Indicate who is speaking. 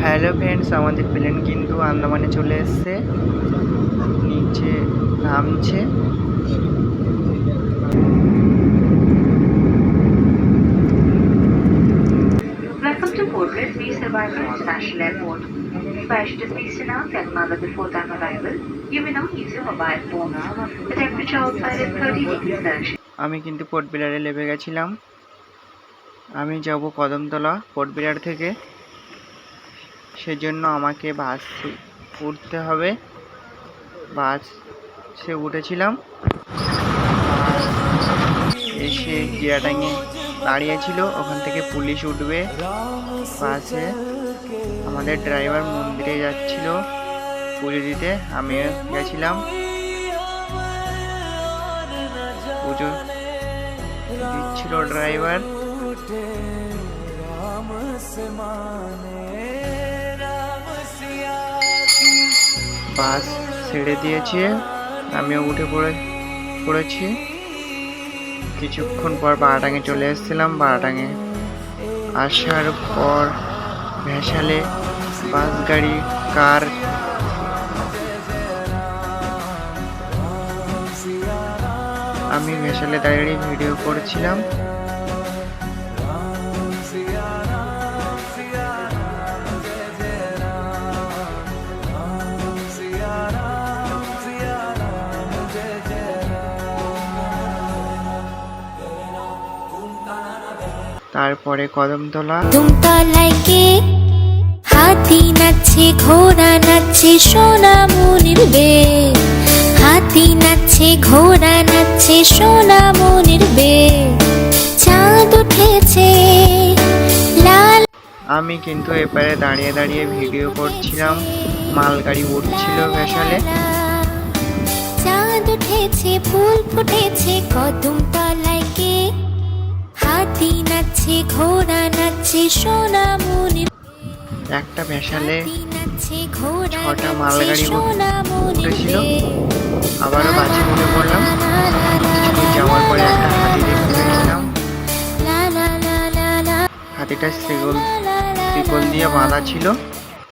Speaker 1: Hello friends, আমাদের plane কিন্তু আন্দামানে চলে এসেছে, নিচে নামছে।
Speaker 2: Welcome to Port Reitz Survivor International Airport. If I should please announce that another before time arrival, you may now use your mobile phones. The temperature outside is 30 degrees Celsius.
Speaker 1: আমি কিন্তু port ব্লেয়ারে লেবে গেছিলাম। আমি যাব Kadamtala port Blair থেকে, সেজন্য আমাকে বাসে উঠতে হবে। বাসে উঠেছিলাম, এসে জিয়াটাঙে দাঁড়িয়েছিল, ওখান থেকে পুলিশ উঠবে বাসে। আমাদের ড্রাইভার মন্দিরে যাচ্ছিল পুজো দিতে, আমিও গেছিলাম। পুজো দিচ্ছিল ড্রাইভার। বাস ছেড়ে দিয়েছে, আমিও উঠে পড়েছি। কিছুক্ষণ পর বারাটাঙে চলে এসেছিলাম। বারাটাঙে আসার পর ভেসালে বাস গাড়ি কার আমি ভেসালে দাঁড়িয়ে ভিডিও করছিলাম। তারপরে কদমতলা।
Speaker 3: কদমতলায় কে হাতি নাচছে, ঘোড়া নাচছে, সোনামণির বে। হাতি নাচছে, ঘোড়া নাচছে, সোনামণির বে। চাঁদ উঠেছে লাল।
Speaker 1: আমি কিন্তু এপারে দাঁড়িয়ে দাঁড়িয়ে ভিডিও করছিলাম। মালগাড়ি উঠছিল ভেসালে।
Speaker 3: চাঁদ উঠেছে, ফুল ফুটেছে, কদমতলায় কে হাতি নাচছে, ঘোড়া নাচছে, সোনামণির।
Speaker 1: একটা ভেসালে 6টা মালগাড়ি উঠেছিল। আবারও বাসে উঠে পড়লাম। যাওয়ার পরে একটা হাতি দেখতে পেয়েছিলাম। হাতিটা শিকল দিয়ে বাঁধা ছিল।